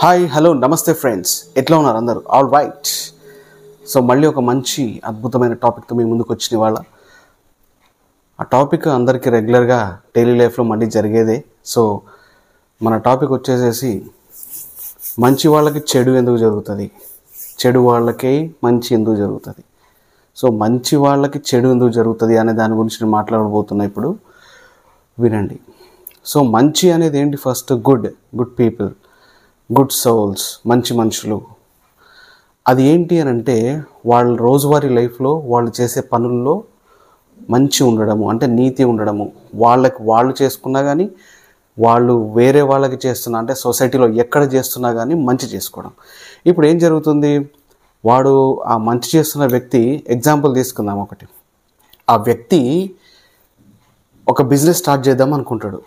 Hi hello నమస్తే friends, ఎట్లా ఉన్నారు అందరూ? All right. సో మళ్ళీ ఒక మంచి అద్భుతమైన టాపిక్తో మీ ముందుకు వచ్చిన వాళ్ళ ఆ టాపిక్ అందరికీ రెగ్యులర్గా డైలీ లైఫ్లో మళ్ళీ జరిగేదే. సో మన టాపిక్ వచ్చేసేసి మంచి వాళ్ళకి చెడు ఎందుకు జరుగుతుంది, చెడు వాళ్ళకే మంచి ఎందుకు జరుగుతుంది. సో మంచి వాళ్ళకి చెడు ఎందుకు జరుగుతుంది అనే దాని గురించి నేను మాట్లాడబోతున్నా. ఇప్పుడు వినండి. సో మంచి అనేది ఏంటి? First good people, good souls, మంచి మనుషులు. అది ఏంటి అని అంటే వాళ్ళ రోజువారీ లైఫ్లో వాళ్ళు చేసే పనుల్లో మంచి ఉండడము, అంటే నీతి ఉండడము. వాళ్ళకి వాళ్ళు చేసుకున్నా కానీ, వాళ్ళు వేరే వాళ్ళకి చేస్తున్నా, అంటే సొసైటీలో ఎక్కడ చేస్తున్నా కానీ మంచి చేసుకోవడం. ఇప్పుడు ఏం జరుగుతుంది? వాడు ఆ మంచి చేస్తున్న వ్యక్తి, ఎగ్జాంపుల్ తీసుకుందాం ఒకటి. ఆ వ్యక్తి ఒక బిజినెస్ స్టార్ట్ చేద్దాం అనుకుంటాడు.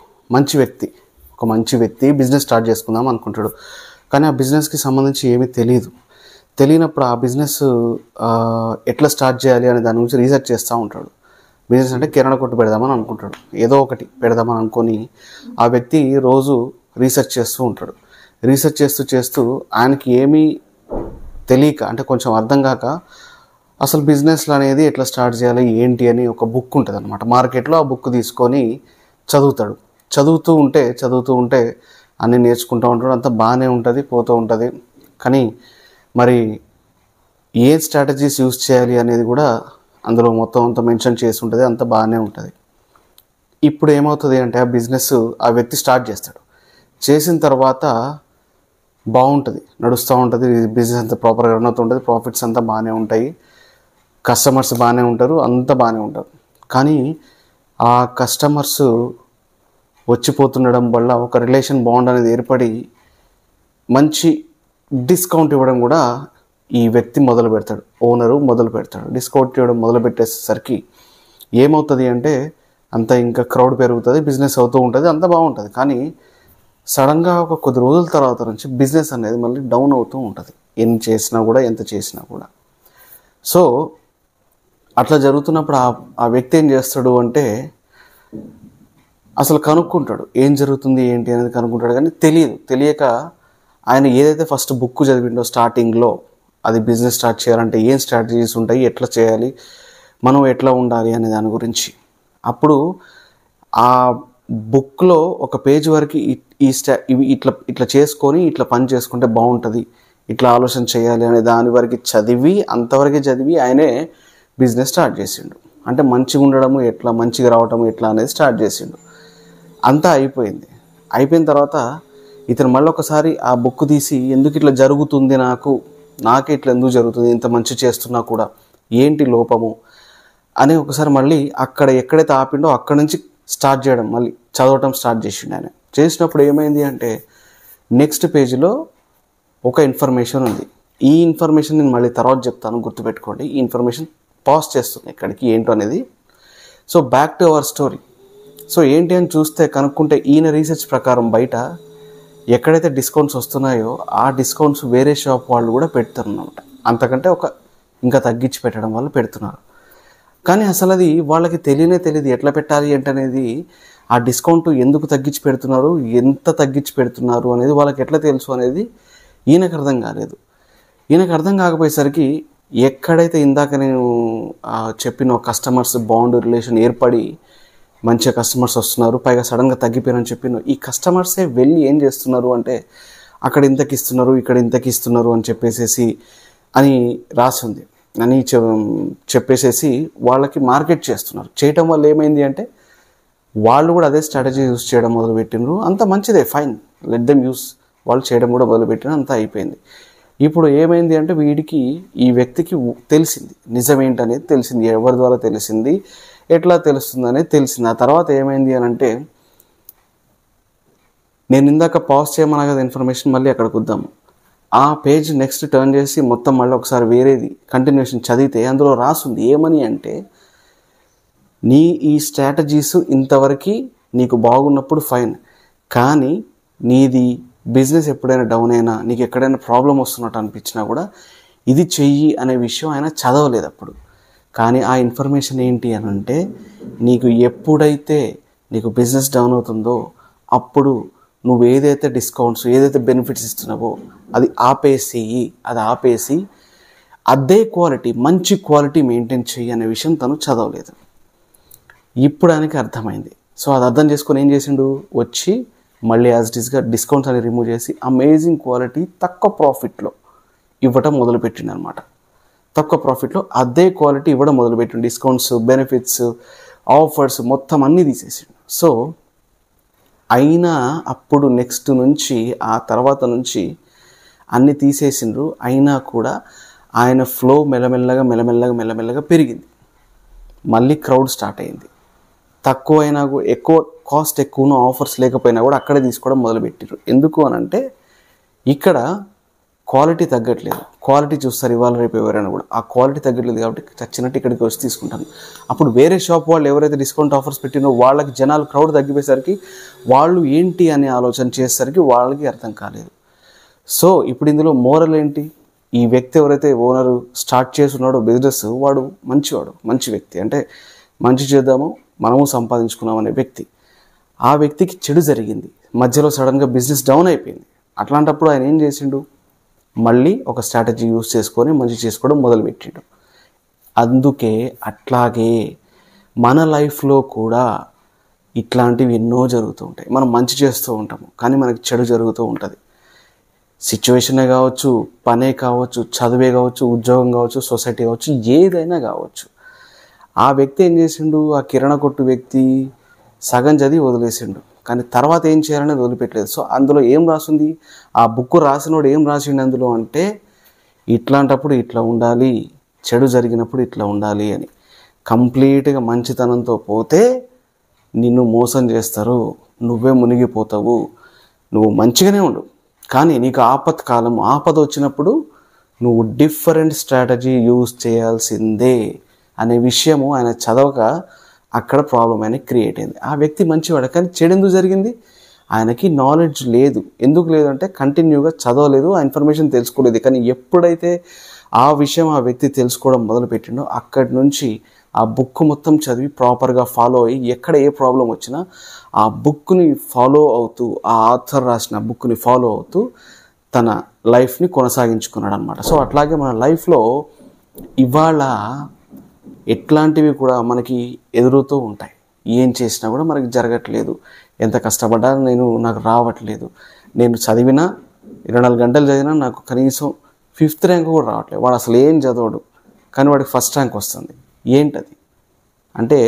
ఒక మంచి వ్యక్తి బిజినెస్ స్టార్ట్ చేసుకుందాం అనుకుంటాడు. కానీ ఆ బిజినెస్కి సంబంధించి ఏమీ తెలియనప్పుడు ఆ బిజినెస్ ఎట్లా స్టార్ట్ చేయాలి అనే దాని గురించి రీసెర్చ్ చేస్తూ ఉంటాడు. బిజినెస్ అంటే కిరాణా కొట్టు పెడదామని అనుకుంటాడు, ఏదో ఒకటి పెడదామని అనుకొని ఆ వ్యక్తి రోజు రీసెర్చ్ చేస్తూ ఉంటాడు. రీసెర్చ్ చేస్తూ ఆయనకి ఏమీ తెలియక, అంటే కొంచెం అర్థం కాక, అసలు బిజినెస్లు అనేది ఎట్లా స్టార్ట్ చేయాలి ఏంటి అని ఒక బుక్ ఉంటుంది అనమాట మార్కెట్లో. ఆ బుక్ తీసుకొని చదువుతాడు. చదువుతూ ఉంటే అన్నీ నేర్చుకుంటూ ఉంటాడు. అంతా బాగానే ఉంటుంది, పోతూ ఉంటుంది. కానీ మరి ఏ స్ట్రాటజీస్ యూజ్ చేయాలి అనేది కూడా అందులో మొత్తం అంతా మెన్షన్ చేసి ఉంటుంది. అంతా బాగానే ఉంటుంది. ఇప్పుడు ఏమవుతుంది అంటే ఆ బిజినెస్ ఆ వ్యక్తి స్టార్ట్ చేస్తాడు. చేసిన తర్వాత బాగుంటుంది, నడుస్తూ ఉంటుంది. బిజినెస్ అంతా ప్రాపర్గా రన్ అవుతూ ఉంటుంది. ప్రాఫిట్స్ అంతా బాగానే ఉంటాయి, కస్టమర్స్ బాగానే ఉంటారు, అంతా బాగానే ఉంటారు. కానీ ఆ కస్టమర్స్ వచ్చిపోతుండడం వల్ల ఒక రిలేషన్ బాండ్ అనేది ఏర్పడి మంచి డిస్కౌంట్ ఇవ్వడం కూడా ఈ వ్యక్తి ఓనరు మొదలు పెడతాడు. డిస్కౌంట్ ఇవ్వడం మొదలు పెట్టేసరికి ఏమవుతుంది అంటే అంత ఇంకా క్రౌడ్ పెరుగుతుంది, బిజినెస్ అవుతూ ఉంటుంది, అంత బాగుంటుంది. కానీ సడన్గా ఒక కొద్ది రోజుల తర్వాత నుంచి బిజినెస్ అనేది మళ్ళీ డౌన్ అవుతూ ఉంటుంది, ఎంత చేసినా కూడా. సో అట్లా జరుగుతున్నప్పుడు ఆ వ్యక్తి ఏం చేస్తాడు అంటే అసలు కనుక్కుంటాడు, ఏం జరుగుతుంది ఏంటి అనేది కనుక్కుంటాడు. కానీ తెలియక ఆయన ఏదైతే ఫస్ట్ బుక్ చదివిండో స్టార్టింగ్లో, అది బిజినెస్ స్టార్ట్ చేయాలంటే ఏం స్ట్రాటజీస్ ఉంటాయి, ఎట్లా చేయాలి, మనం ఎట్లా ఉండాలి అనే దాని గురించి, అప్పుడు ఆ బుక్లో ఒక పేజ్ వరకు ఇవి ఇట్లా చేసుకొని ఇట్లా పని చేసుకుంటే బాగుంటుంది, ఇట్లా ఆలోచన చేయాలి అనే దాని వరకు అంతవరకే చదివి ఆయనే బిజినెస్ స్టార్ట్ చేసిండు. అంటే మంచిగా ఉండడము ఎట్లా, మంచిగా రావటము ఎట్లా అనేది స్టార్ట్ చేసిండు. అంతా అయిపోయిన తర్వాత ఇతను మళ్ళీ ఒకసారి ఆ బుక్ తీసి, ఎందుకు ఇట్లా జరుగుతుంది, నాకే ఇట్లా ఎందుకు జరుగుతుంది, ఇంత మంచి చేస్తున్నా కూడా ఏంటి లోపము అని ఒకసారి మళ్ళీ అక్కడ ఎక్కడైతే ఆపిండో అక్కడ నుంచి స్టార్ట్ చేయడం, మళ్ళీ చదవటం స్టార్ట్ చేసిండు. ఆయన చేసినప్పుడు ఏమైంది అంటే నెక్స్ట్ పేజీలో ఒక ఇన్ఫర్మేషన్ ఉంది. ఈ ఇన్ఫర్మేషన్ నేను మళ్ళీ తర్వాత చెప్తాను, గుర్తుపెట్టుకోండి. ఈ ఇన్ఫర్మేషన్ పాస్ చేస్తుంది ఎక్కడికి ఏంటో అనేది. So back to our story. So ఏంటి అని కనుక్కుంటే ఈయన రీసెర్చ్ ప్రకారం బయట ఎక్కడైతే డిస్కౌంట్స్ వస్తున్నాయో ఆ డిస్కౌంట్స్ వేరే షాప్ వాళ్ళు కూడా పెడుతున్నమాట. అంతకంటే ఇంకా తగ్గించి పెట్టడం వల్ల పెడుతున్నారు. కానీ అసలు అది వాళ్ళకి తెలియదు ఎట్లా పెట్టాలి ఏంటనేది. ఆ డిస్కౌంట్ ఎందుకు తగ్గించి పెడుతున్నారు, ఎంత తగ్గించి పెడుతున్నారు అనేది వాళ్ళకి ఎట్లా తెలుసు అనేది ఈయనకు అర్థం కాలేదు. ఈయనకు అర్థం కాకపోయేసరికి ఎక్కడైతే ఇందాక నేను చెప్పిన కస్టమర్స్ బాండ్ రిలేషన్ ఏర్పడి మంచిగా కస్టమర్స్ వస్తున్నారు, పైగా సడన్గా తగ్గిపోయారని చెప్పిన ఈ కస్టమర్సే వెళ్ళి ఏం చేస్తున్నారు అంటే అక్కడ ఇంతకి ఇస్తున్నారు, ఇక్కడ ఇంతకి ఇస్తున్నారు అని రాసి ఉంది అని చెప్పేసేసి వాళ్ళకి మార్కెట్ చేస్తున్నారు. చేయటం వల్ల ఏమైంది అంటే వాళ్ళు కూడా అదే స్ట్రాటజీ యూస్ చేయడం మొదలుపెట్టినారు. అంత మంచిదే, ఫైన్, లెట్ దెమ్ యూస్. వాళ్ళు చేయడం కూడా మొదలుపెట్టిన, అంతా అయిపోయింది. ఇప్పుడు ఏమైంది అంటే ఈ వ్యక్తికి తెలిసింది, నిజమేంటనేది తెలిసింది. ఎవరి ద్వారా తెలిసింది, ఎట్లా తెలుస్తుంది అనేది తెలిసింది. ఆ తర్వాత ఏమైంది అని అంటే, నేను ఇందాక పాజ్ చేయమన్నా కదా ఇన్ఫర్మేషన్, మళ్ళీ అక్కడికి వద్దాము. ఆ పేజ్ నెక్స్ట్ టర్న్ చేసి మొత్తం మళ్ళీ ఒకసారి వేరేది కంటిన్యూషన్ చదివితే అందులో రాసుంది ఏమని అంటే, ఈ స్ట్రాటజీస్ ఇంతవరకు నీకు బాగున్నప్పుడు ఫైన్, కానీ నీది బిజినెస్ ఎప్పుడైనా డౌన్ అయినా, నీకు ఎక్కడైనా ప్రాబ్లం వస్తున్నట్టు అనిపించినా కూడా ఇది చెయ్యి అనే విషయం ఆయన చదవలేదు అప్పుడు. కానీ ఆ ఇన్ఫర్మేషన్ ఏంటి అని అంటే, ఎప్పుడైతే నీకు బిజినెస్ డౌన్ అవుతుందో అప్పుడు నువ్వు ఏదైతే డిస్కౌంట్స్ ఏదైతే బెనిఫిట్స్ ఇస్తున్నావో అది ఆపేసి అదే క్వాలిటీ మంచి క్వాలిటీ మెయింటైన్ చెయ్యి అనే విషయం తను చదవలేదు. ఇప్పుడు ఆయనకి అర్థమైంది. సో అది అర్థం చేసుకొని ఏం చేసిండు, వచ్చి మళ్ళీ యాజ్ ఇట్ ఈస్గా డిస్కౌంట్స్ అని రిమూవ్ చేసి అమేజింగ్ క్వాలిటీ తక్కువ ప్రాఫిట్లో ఇవ్వటం మొదలుపెట్టిండు అనమాట. తక్కువ ప్రాఫిట్లో అదే క్వాలిటీ ఇవ్వడం మొదలుపెట్టిండు. డిస్కౌంట్స్, బెనిఫిట్స్, ఆఫర్స్ మొత్తం అన్నీ తీసేసిండు. సో అయినా అప్పుడు నెక్స్ట్ నుంచి ఆ తర్వాత నుంచి అన్నీ తీసేసిండ్రు. అయినా కూడా ఆయన ఫ్లో మెల్లమెల్లగా పెరిగింది. మళ్ళీ క్రౌడ్ స్టార్ట్ అయింది. తక్కువైనా కూడా ఎక్కువ కాస్ట్ ఎక్కువనో ఆఫర్స్ లేకపోయినా కూడా అక్కడే తీసుకోవడం మొదలుపెట్టారు. ఎందుకు అని అంటే ఇక్కడ క్వాలిటీ తగ్గట్లేదు. క్వాలిటీ చూస్తారు ఇవాళ రేపు ఎవరైనా కూడా, ఆ క్వాలిటీ తగ్గట్లేదు కాబట్టి చచ్చినట్టు ఇక్కడికి వచ్చి తీసుకుంటాను. అప్పుడు వేరే షాప్ వాళ్ళు ఎవరైతే డిస్కౌంట్ ఆఫర్స్ పెట్టినో వాళ్ళకి జనాలు క్రౌడ్ తగ్గిపోయేసరికి వాళ్ళు ఏంటి అనే ఆలోచన చేసేసరికి వాళ్ళకి అర్థం కాలేదు. సో ఇప్పుడు ఇందులో మోరల్ ఏంటి, ఈ వ్యక్తి ఎవరైతే ఓనరు స్టార్ట్ చేస్తున్నాడో బిజినెస్ వాడు మంచివాడు, మంచి వ్యక్తి, అంటే మంచి చేద్దాము మనము సంపాదించుకున్నాం అనే వ్యక్తి. ఆ వ్యక్తికి చెడు జరిగింది, మధ్యలో సడన్గా బిజినెస్ డౌన్ అయిపోయింది. అట్లాంటప్పుడు ఆయన ఏం చేసిండు, మళ్ళీ ఒక స్ట్రాటజీ యూజ్ చేసుకొని మంచి చేసుకోవడం మొదలుపెట్టిండు. అందుకే అట్లాగే మన లైఫ్లో కూడా ఇట్లాంటివి ఎన్నో జరుగుతూ ఉంటాయి. మనం మంచి చేస్తూ ఉంటాము కానీ మనకి చెడు జరుగుతూ ఉంటుంది. సిచ్యువేషనే కావచ్చు, పనే కావచ్చు, చదువే కావచ్చు, ఉద్యోగం కావచ్చు, సొసైటీ కావచ్చు, ఏదైనా కావచ్చు. ఆ వ్యక్తి ఏం చేసిండు, ఆ కిరణ కొట్టు వ్యక్తి సగం చదివి వదిలేసిండు కానీ తర్వాత ఏం చేయాలనేది వదిలిపెట్టలేదు. సో అందులో ఏం రాసింది, ఆ బుక్ రాసినోడు ఏం రాసిండు అందులో అంటే ఇట్లాంటప్పుడు ఇట్లా ఉండాలి, చెడు జరిగినప్పుడు ఇట్లా ఉండాలి అని. కంప్లీట్గా మంచితనంతో పోతే నిన్ను మోసం చేస్తారు, నువ్వే మునిగిపోతావు. నువ్వు మంచిగానే ఉండు కానీ నీకు ఆపద వచ్చినప్పుడు నువ్వు డిఫరెంట్ స్ట్రాటజీ యూజ్ చేయాల్సిందే అనే విషయము ఆయన చదవక అక్కడ ప్రాబ్లం ఆయనకి క్రియేట్ అయింది. ఆ వ్యక్తి మంచివాడు కానీ చెడు ఎందుకు జరిగింది, ఆయనకి నాలెడ్జ్ లేదు. ఎందుకు లేదంటే కంటిన్యూగా చదవలేదు, ఆ ఇన్ఫర్మేషన్ తెలుసుకోలేదు. కానీ ఎప్పుడైతే ఆ విషయం ఆ వ్యక్తి తెలుసుకోవడం మొదలుపెట్టిండో అక్కడి నుంచి ఆ బుక్ మొత్తం చదివి ప్రాపర్గా ఫాలో అయ్యి ఎక్కడ ఏ ప్రాబ్లం వచ్చినా ఆ బుక్ని ఫాలో అవుతూ, ఆ ఆథర్ రాసిన బుక్ని ఫాలో అవుతూ తన లైఫ్ని కొనసాగించుకున్నాడు అనమాట. సో అట్లాగే మన లైఫ్లో ఇవాళ ఎట్లాంటివి కూడా మనకి ఎదురుతూ ఉంటాయి. ఏం చేసినా కూడా మనకి జరగట్లేదు, ఎంత కష్టపడ్డా నాకు రావట్లేదు, నేను చదివినా 24 గంటలు చదివినా నాకు కనీసం 5th ర్యాంక్ కూడా రావట్లేదు. వాడు అసలు ఏం చదవడు కానీ వాడికి 1st ర్యాంక్ వస్తుంది. ఏంటది అంటే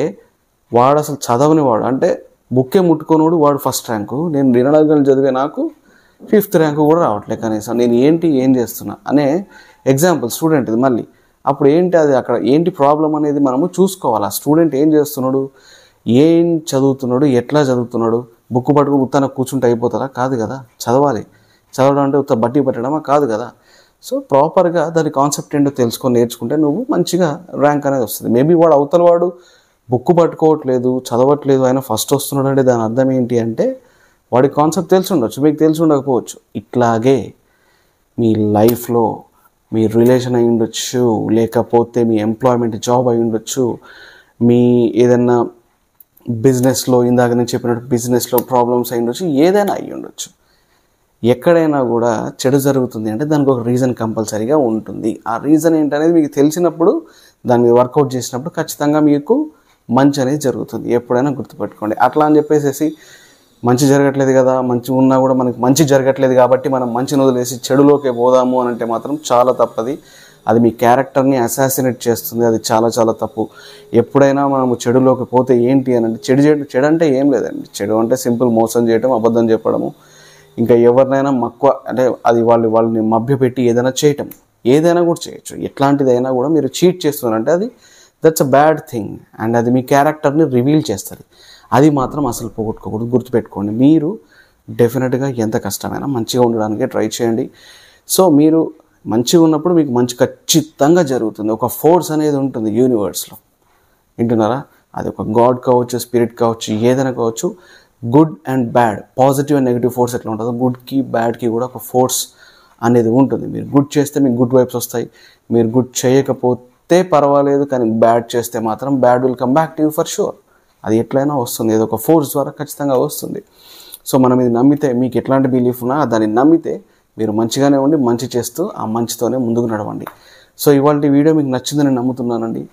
వాడు అసలు చదవని వాడు, అంటే బుక్కే ముట్టుకోనివాడు వాడు 1st ర్యాంకు, నేను 24 గంటలు చదివే నాకు 5th ర్యాంకు కూడా రావట్లేదు కనీసం, నేను ఏం చేస్తున్నా అనే ఎగ్జాంపుల్ స్టూడెంట్ ఇది. మళ్ళీ అప్పుడు ఏంటి అది అక్కడ ఏంటి ప్రాబ్లం అనేది మనము చూసుకోవాలి. ఆ స్టూడెంట్ ఏం చేస్తున్నాడు, ఏం చదువుతున్నాడు, ఎట్లా చదువుతున్నాడు, బుక్ పట్టుకుని ఉత్తాన కూర్చుంటే అయిపోతారా, కాదు కదా. చదవాలి, చదవడం అంటే ఉత్త బట్టి పట్టడమా, కాదు కదా. సో ప్రాపర్గా దాని కాన్సెప్ట్ ఏంటో తెలుసుకొని నేర్చుకుంటే నువ్వు మంచిగా ర్యాంక్ అనేది వస్తుంది. మేబీ వాడు అవతల వాడు బుక్ పట్టుకోవట్లేదు, చదవట్లేదు, ఆయన ఫస్ట్ వస్తున్నాడు అంటే దాని అర్థం ఏంటి అంటే వాడి కాన్సెప్ట్ తెలిసి ఉండొచ్చు, మీకు తెలిసి ఉండకపోవచ్చు. ఇట్లాగే మీ లైఫ్లో మీ రిలేషన్ అయి ఉండొచ్చు, లేకపోతే మీ ఎంప్లాయ్మెంట్ జాబ్ అయి ఉండొచ్చు, మీ ఏదైనా బిజినెస్లో ఇందాక నేను చెప్పినట్టు బిజినెస్లో ప్రాబ్లమ్స్ అయి ఉండొచ్చు, ఏదైనా అయి ఉండొచ్చు. ఎక్కడైనా కూడా చెడు జరుగుతుంది అంటే దానికి ఒక రీజన్ కంపల్సరీగా ఉంటుంది. ఆ రీజన్ ఏంటనేది మీకు తెలిసినప్పుడు దాన్ని వర్కౌట్ చేసినప్పుడు ఖచ్చితంగా మీకు మంచి అనేది జరుగుతుంది. ఎప్పుడైనా గుర్తుపెట్టుకోండి. అట్లా అని చెప్పేసి మంచి జరగట్లేదు కదా, మంచి ఉన్నా కూడా మనకి మంచి జరగట్లేదు కాబట్టి మనం మంచిని వదిలేసి చెడులోకి పోదాము అని అంటే మాత్రం చాలా తప్పది. అది మీ క్యారెక్టర్ని అసాసినేట్ చేస్తుంది. అది చాలా చాలా తప్పు. ఎప్పుడైనా మనము చెడులోకి పోతే ఏంటి అని అంటే చెడు అంటే ఏం లేదండి. చెడు అంటే సింపుల్ మోసం చేయడం, అబద్ధం చెప్పడము, ఇంకా ఎవరినైనా అంటే అది వాళ్ళని మభ్యపెట్టి ఏదైనా చేయటం, ఏదైనా కూడా చేయొచ్చు. ఎట్లాంటిదైనా కూడా మీరు చీట్ చేస్తున్నారంటే that's a bad thing and అది మీ క్యారెక్టర్ని రివీల్ చేస్తుంది. అది మాత్రం అసలు పోగొట్టుకోకూడదు, గుర్తుపెట్టుకోండి. మీరు డెఫినెట్గా ఎంత కష్టమైనా మంచిగా ఉండడానికే ట్రై చేయండి. సో మీరు మంచిగా ఉన్నప్పుడు మీకు మంచి ఖచ్చితంగా జరుగుతుంది. ఒక ఫోర్స్ అనేది ఉంటుంది యూనివర్స్లో, వింటున్నారా? అది ఒక గాడ్ కావచ్చు, స్పిరిట్ కావచ్చు, ఏదైనా కావచ్చు. Good and bad, positive and negative force ఎట్లా ఉంటుందో గుడ్కి బ్యాడ్కి కూడా ఒక ఫోర్స్ అనేది ఉంటుంది. మీరు గుడ్ చేస్తే మీకు గుడ్ వైబ్స్ వస్తాయి, మీరు గుడ్ చేయకపోతే పర్వాలేదు, కానీ బ్యాడ్ చేస్తే మాత్రం bad will come back to you for sure. అది ఎట్లయినా వస్తుంది, ఏదో ఒక ఫోర్స్ ద్వారా ఖచ్చితంగా వస్తుంది. సో మనం ఇది నమ్మితే, మీకు ఎట్లాంటి బిలీఫ్ ఉన్నా దాన్ని నమ్మితే మీరు మంచిగానే ఉండి మంచి చేస్తూ ఆ మంచితోనే ముందుకు నడవండి. సో ఇవాళ వీడియో మీకు నచ్చిందని నమ్ముతున్నానండి.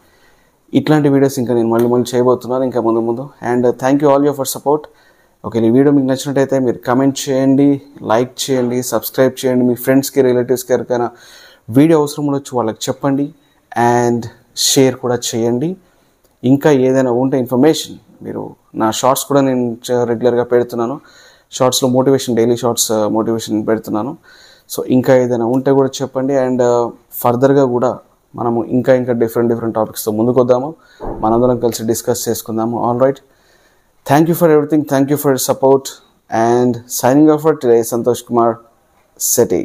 ఇట్లాంటి వీడియోస్ ఇంకా నేను మళ్ళీ చేయబోతున్నాను ఇంకా ముందు. And thank you all you for support. Okay, ఈ వీడియో మీకు నచ్చినట్టయితే మీరు కమెంట్ చేయండి, లైక్ చేయండి, సబ్స్క్రైబ్ చేయండి. మీ ఫ్రెండ్స్కి, రిలేటివ్స్కి ఎవరికైనా వీడియో అవసరం ఉండొచ్చు, వాళ్ళకి చెప్పండి. అండ్ షేర్ కూడా చేయండి. ఇంకా ఏదైనా ఉంటే ఇన్ఫర్మేషన్, మీరు నా షార్ట్స్ కూడా నేను రెగ్యులర్గా పెడుతున్నాను. షార్ట్స్లో డైలీ షార్ట్స్ మోటివేషన్ పెడుతున్నాను. సో ఇంకా ఏదైనా ఉంటే కూడా చెప్పండి. అండ్ ఫర్దర్గా కూడా మనము ఇంకా డిఫరెంట్ టాపిక్స్తో ముందుకు వద్దాము. మనందరం కలిసి డిస్కస్ చేసుకుందాము. All right, thank you for everything. Thank you for support. And signing off for today, Santosh Kumar Sethi.